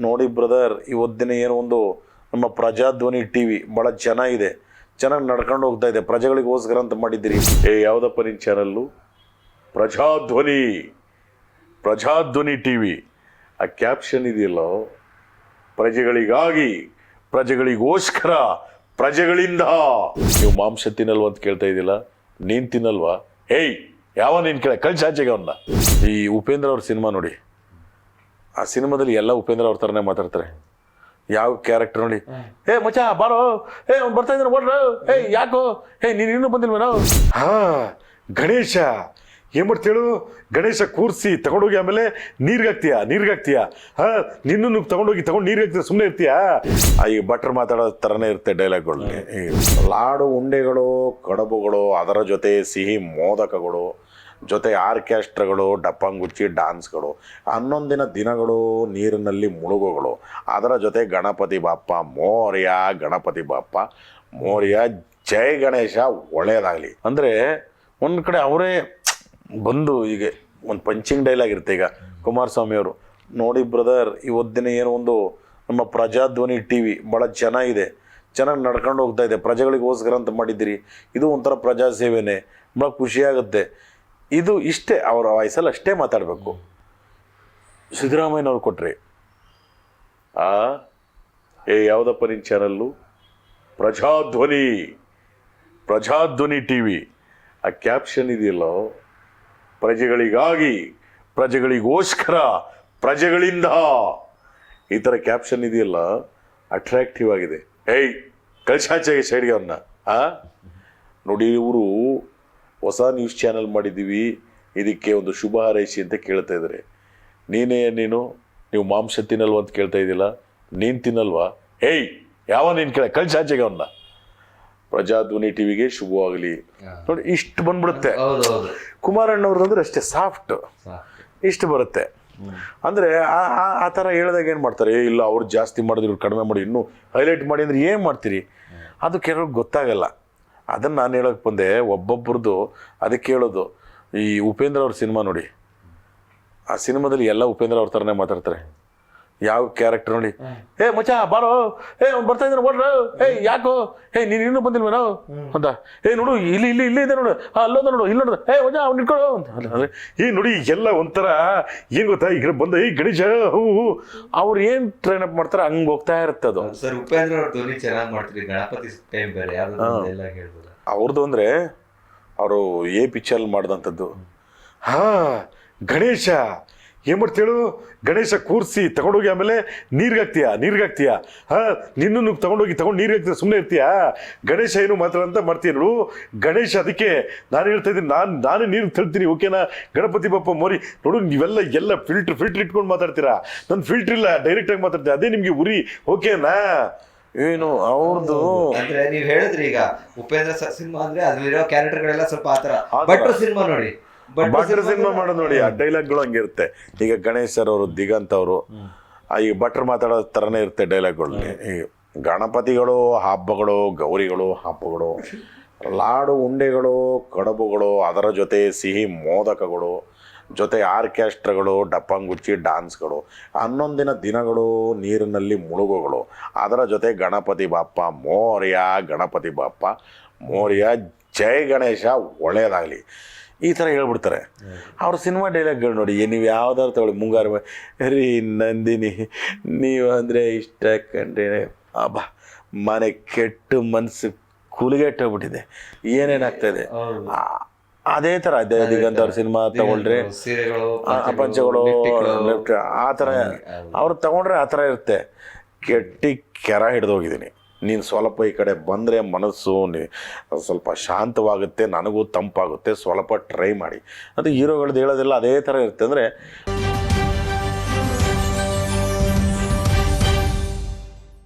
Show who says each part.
Speaker 1: ನೋಡಿ ಬ್ರದರ್, ಇವತ್ತಿನ ಏನೋ ಒಂದು ನಮ್ಮ ಪ್ರಜಾಧ್ವನಿ ಟಿ ವಿ ಭಾಳ ಚೆನ್ನಾಗಿದೆ, ಚೆನ್ನಾಗಿ ನಡ್ಕೊಂಡು ಹೋಗ್ತಾ ಇದೆ, ಪ್ರಜೆಗಳಿಗೋಸ್ಕರ ಅಂತ ಮಾಡಿದ್ದೀರಿ. ಯಾವುದಪ್ಪ ನಿನ್ನ channel? Prajadhwani, Prajadhwani T V. ಆ ಕ್ಯಾಪ್ಷನ್ ಇದೆಯಲ್ಲೋ, ಪ್ರಜೆಗಳಿಗಾಗಿ, ಪ್ರಜೆಗಳಿಗೋಸ್ಕರ, ಪ್ರಜೆಗಳಿಂದ. ನೀವು ಮಾಂಸ ತಿನ್ನಲ್ವ ಅಂತ ಕೇಳ್ತಾ ಇದ್ದಿಲ್ಲ, ನೀನು ತಿನ್ನಲ್ವಾ? ಯಾವ ನೀನು ಕಳ್ಸಾಚೆಗೆ ಅವನ್ನ. ಈ ಉಪೇಂದ್ರ ಅವ್ರ ಸಿನಿಮಾ ನೋಡಿ, ಆ ಸಿನಿಮಾದಲ್ಲಿ ಎಲ್ಲ ಉಪೇಂದ್ರ ಅವ್ರ ಥರನೇ ಮಾತಾಡ್ತಾರೆ. ಯಾವ ಕ್ಯಾರೆಕ್ಟರ್ ನೋಡಿ, ಮಚ್ಚ ಬಾರೋ, ಅವ್ನು ಬರ್ತಾ ಇದ್ದಾನೆ ಓಡ್ರ, ಯಾಕೋ, ನೀನು ಇನ್ನೂ ಬಂದಿಲ್ವೇನೋ? ಗಣೇಶ ಏನು ಮಾಡ್ತೇಳು, ಗಣೇಶ ಕೂರಿಸಿ ತಗೊಂಡೋಗಿ ಆಮೇಲೆ ನೀರ್ಗಾಕ್ತೀಯ ನಿನ್ನೂ ತಗೊಂಡು ನೀರ್ಗಾಕ್ತೀಯ, ಸುಮ್ಮನೆ ಇರ್ತೀಯಾ? ಈ ಭಟ್ರು ಮಾತಾಡೋ ಥರನೇ ಇರುತ್ತೆ ಡೈಲಾಗ್ಗಳು. ಲಾಡು ಉಂಡೆಗಳು, ಕಡಬುಗಳು, ಅದರ ಜೊತೆ ಸಿಹಿ ಮೋದಕಗಳು, ಜೊತೆ ಆರ್ಕೆಸ್ಟ್ರಾಗಳು, ಡಪ್ಪಂಗುಚ್ಚಿ ಡ್ಯಾನ್ಸ್ಗಳು, 11 ದಿನಗಳು ನೀರಿನಲ್ಲಿ ಮುಳುಗುಗಳು, ಅದರ ಜೊತೆ ಗಣಪತಿ ಬಾಪ್ಪ ಮೋರ್ಯ, ಗಣಪತಿ ಬಾಪ್ಪ ಮೋರ್ಯ, ಜೈ ಗಣೇಶ ಒಳ್ಳೆಯದಾಗಲಿ. ಅಂದರೆ ಒಂದು ಕಡೆ ಅವರೇ ಬಂದು ಈಗ ಒಂದು ಪಂಚಿಂಗ್ ಡೈಲಾಗ್ ಇರುತ್ತೆ. ಈಗ ಕುಮಾರಸ್ವಾಮಿ ಅವರು, ನೋಡಿ ಬ್ರದರ್, ಇವತ್ತಿನ ಏನೋ ಒಂದು ನಮ್ಮ ಪ್ರಜಾಧ್ವನಿ ಟಿ ವಿ ಭಾಳ ಚೆನ್ನಾಗಿದೆ, ಚೆನ್ನಾಗಿ ನಡ್ಕೊಂಡು ಹೋಗ್ತಾ ಇದೆ, ಪ್ರಜೆಗಳಿಗೋಸ್ಕರ ಅಂತ ಮಾಡಿದ್ದೀರಿ. ಇದು ಒಂಥರ ಪ್ರಜಾ ಸೇವೆನೇ, ಭಾಳ ಖುಷಿಯಾಗುತ್ತೆ. ಇದು ಇಷ್ಟೇ, ಅವರ ವಾಯ್ಸಲ್ಲಿ ಅಷ್ಟೇ ಮಾತಾಡಬೇಕು. ಸಿದ್ದರಾಮಯ್ಯನವ್ರು ಕೊಟ್ರಿ ಯಾವುದಪ್ಪ ನಿನ್ನ channel? Prajadhwani, Prajadhwani T V. ಆ ಕ್ಯಾಪ್ಷನ್ ಇದೆಯಲ್ಲೋ, ಪ್ರಜೆಗಳಿಗಾಗಿ, ಪ್ರಜೆಗಳಿಗೋಸ್ಕರ, ಪ್ರಜೆಗಳಿಂದ. ಈ ಥರ ಕ್ಯಾಪ್ಷನ್ ಇದೆಯಲ್ಲ, ಅಟ್ರಾಕ್ಟಿವ್ ಆಗಿದೆ. ಕಳ್ಸಾಚೆಗೆ ಸೈಡ್ಗೆ ಅವನ್ನ. ನೋಡಿ, ಇವರು ಹೊಸ ನ್ಯೂಸ್ ಚಾನಲ್ ಮಾಡಿದ್ದೀವಿ, ಇದಕ್ಕೆ ಒಂದು ಶುಭ ಹಾರೈಸಿ ಅಂತ ಕೇಳ್ತಾ ಇದ್ದಾರೆ. ನೀವು ಮಾಂಸ ತಿನ್ನಲ್ವ ಅಂತ ಕೇಳ್ತಾ ಇದ್ದಿಲ್ಲ, ನೀನು ತಿನ್ನಲ್ವಾ? ಯಾವ ನೀನು ಕಳ್ಸಾಚೆಗೆ ಅವನ್ನ. ಪ್ರಜಾಧ್ವನಿ ಟಿವಿಗೆ ಶುಭವಾಗಲಿ. ನೋಡಿ, ಇಷ್ಟು ಬಂದ್ಬಿಡುತ್ತೆ. ಕುಮಾರಣ್ಣವ್ರದ್ದು ಅಂದ್ರೆ ಅಷ್ಟೇ ಸಾಫ್ಟ್, ಇಷ್ಟು ಬರುತ್ತೆ. ಅಂದರೆ ಆ ಥರ ಹೇಳಿದಾಗ ಏನು ಮಾಡ್ತಾರೆ, ಇಲ್ಲ ಅವ್ರು ಜಾಸ್ತಿ ಮಾಡಿದ್ರು ಕಡಿಮೆ ಮಾಡಿ ಇನ್ನೂ ಹೈಲೈಟ್ ಮಾಡಿ ಅಂದರೆ ಏನು ಮಾಡ್ತೀರಿ? ಅದು ಕೆಲವ್ರಿಗೆ ಗೊತ್ತಾಗಲ್ಲ. ಅದನ್ನು ನಾನು ಹೇಳೋಕ್ಕೆ ಬಂದೆ, ಒಬ್ಬೊಬ್ರದ್ದು. ಅದಕ್ಕೆ ಹೇಳೋದು, ಈ ಉಪೇಂದ್ರ ಅವ್ರ ಸಿನಿಮಾ ನೋಡಿ, ಆ ಸಿನಿಮಾದಲ್ಲಿ ಎಲ್ಲ ಉಪೇಂದ್ರ ಅವ್ರ ಥರನೇ ಮಾತಾಡ್ತಾರೆ. ಯಾವ ಕ್ಯಾರೆಕ್ಟರ್ ನೋಡಿ, ಮಚ್ಚ ಬಾರೋ, ಅವ್ನು ಬರ್ತಾ ಇದ್ದಾನೆ ಓಡ್ರ, ಯಾಕೋ, ನೀನು ಇನ್ನೂ ಬಂದಿಲ್ವೇನೋ ಅಂತ. ನೋಡು, ಇಲ್ಲಿ ಇದೆ ನೋಡು, ಅಲ್ಲೋದ ನೋಡು, ಇಲ್ಲಿ ನೋಡು, ಮಚ್ಚ ಅವ್ನು ಇಟ್ಕೊಳ್ಳೋ ಅಂತ. ನೋಡಿ, ಎಲ್ಲ ಒಂಥರ ಏನು ಗೊತ್ತಾ, ಈಗ ಬಂದ ಗಣೇಶ ಅವ್ರು ಏನು ಟ್ರೈನ್ ಅಪ್ ಮಾಡ್ತಾರೆ ಹಂಗೆ ಹೋಗ್ತಾ ಇರುತ್ತೆ ಅದು.
Speaker 2: ಸರ್, ಉಪೇಂದ್ರ ಅವ್ರ ಧ್ವನಿ ಚೆನ್ನಾಗಿ ಮಾಡ್ತೀರಿ, ಗಣಪತಿ ಟೈಮ್ ಬೇರೆ
Speaker 1: ಅವ್ರದ್ದು ಅಂದರೆ ಅವರು ಪಿಕ್ಚರ್ ಮಾಡಿದಂಥದ್ದು. ಗಣೇಶ ಏನು ಮಾಡ್ತೇಳು, ಗಣೇಶ ಕೂರಿಸಿ ತಗೊಂಡೋಗಿ ಆಮೇಲೆ ನೀರ್ಗಾಕ್ತೀಯ ನಿನ್ನೂ ತಗೊಂಡು ನೀರ್ಗಾಕ್ತೀಯ, ಸುಮ್ಮನೆ ಇರ್ತೀಯಾ? ಗಣೇಶ ಏನು ಮಾತ್ರ ಅಂತ ಮಾಡ್ತೀಯ ನೋಡು. ಗಣೇಶ, ಅದಕ್ಕೆ ನಾನು ಹೇಳ್ತಾ ಇದ್ದೀನಿ, ನಾನೇ ನೀರು ತಳ್ತೀನಿ, ಓಕೆನಾ? ಗಣಪತಿ ಬಪ್ಪ ಮೋರಿ ನೋಡು, ನೀವೆಲ್ಲ ಫಿಲ್ಟರ್ ಇಟ್ಕೊಂಡು ಮಾತಾಡ್ತೀರಾ, ನನ್ನ ಫಿಲ್ಟರ್ ಇಲ್ಲ, ಡೈರೆಕ್ಟಾಗಿ ಮಾತಾಡ್ತೀರಾ, ಅದೇ ನಿಮಗೆ ಉರಿ, ಓಕೆನಾ? ಏನು ಅವ್ರದ್ದು
Speaker 2: ಅಂದ್ರೆ ನೀವು ಹೇಳಿದ್ರಿ, ಈಗ ಉಪೇಂದ್ರ ಸಿನಿಮಾ ಅಂದ್ರೆ ಅದ್ರಲ್ಲಿರೋ ಕ್ಯಾರೆಕ್ಟರ್ಗಳೆಲ್ಲ ಸ್ವಲ್ಪ ಆತರ. ಭಟ್ರು ಸಿನಿಮಾ ನೋಡಿ,
Speaker 1: ಭಟ್ರು ಸಿನಿಮಾ ಮಾಡೋದು ನೋಡಿ, ಆ ಡೈಲಾಗ್ಗಳು ಹಂಗಿರುತ್ತೆ. ಈಗ ಗಣೇಶ್ ಸರ್ ಅವರು, ದಿಗಂತ್ ಅವರು, ಈ ಭಟ್ರು ಮಾತಾಡೋ ಥರನೇ ಇರುತ್ತೆ ಡೈಲಾಗ್ಗಳು. ಈ ಗಣಪತಿಗಳು ಹಬ್ಬಗಳು, ಗೌರಿಗಳು ಹಬ್ಬಗಳು, ಲಾಡು ಉಂಡೆಗಳು, ಕಡಬುಗಳು, ಅದರ ಜೊತೆ ಸಿಹಿ ಮೋದಕಗಳು, ಜೊತೆ ಆರ್ಕೆಸ್ಟ್ರಾಗಳು, ಡಪ್ಪಂಗುಚ್ಚಿ ಡ್ಯಾನ್ಸ್ಗಳು, 11 ದಿನಗಳು ನೀರಿನಲ್ಲಿ ಮುಳುಗುಗಳು, ಅದರ ಜೊತೆ ಗಣಪತಿ ಬಾಪ್ಪ ಮೋರ್ಯ, ಗಣಪತಿ ಬಾಪ್ಪ ಮೋರ್ಯ, ಜೈ ಗಣೇಶ ಒಳ್ಳೆಯದಾಗಲಿ. ಈ ಥರ ಹೇಳ್ಬಿಡ್ತಾರೆ. ಅವ್ರ ಸಿನಿಮಾ ಡೈಲಾಗ್ಗಳು ನೋಡಿ, ನೀವು ಯಾವ್ದಾದ್ರು ತಗೊಳ್ಳಿ. ಮುಂಗಾರು ರೀ ನಂದಿನಿ, ನೀವು ಅಂದರೆ ಇಷ್ಟ ಕಂಡ್ರೆ ಅಬ್ಬಾ, ಮನೆ ಕೆಟ್ಟು ಮನಸ್ಸು ಕೂಲಿಗೆಟ್ಟೋಗ್ಬಿಟ್ಟಿದೆ, ಏನೇನಾಗ್ತಾಯಿದೆ. ಅದೇ ಥರ ದಿಗಂತ ಅವ್ರ ಸಿನಿಮಾ ತಗೊಂಡ್ರೆ ಪಂಚಗಳು ಆ ಥರ ಅವ್ರು ತಗೊಂಡ್ರೆ ಆ ಥರ ಇರುತ್ತೆ. ಕೆಟ್ಟಿ ಕೆರ ಹಿಡ್ದೋಗಿದ್ದೀನಿ. ನೀನು ಸ್ವಲ್ಪ ಈ ಕಡೆ ಬಂದರೆ ಮನಸ್ಸು ಸ್ವಲ್ಪ ಶಾಂತವಾಗುತ್ತೆ, ನನಗೂ ತಂಪಾಗುತ್ತೆ, ಸ್ವಲ್ಪ ಟ್ರೈ ಮಾಡಿ. ಅದು ಹೀರೋಗಳದ್ದು ಹೇಳೋದೆಲ್ಲ ಅದೇ ಥರ ಇರುತ್ತೆ. ಅಂದರೆ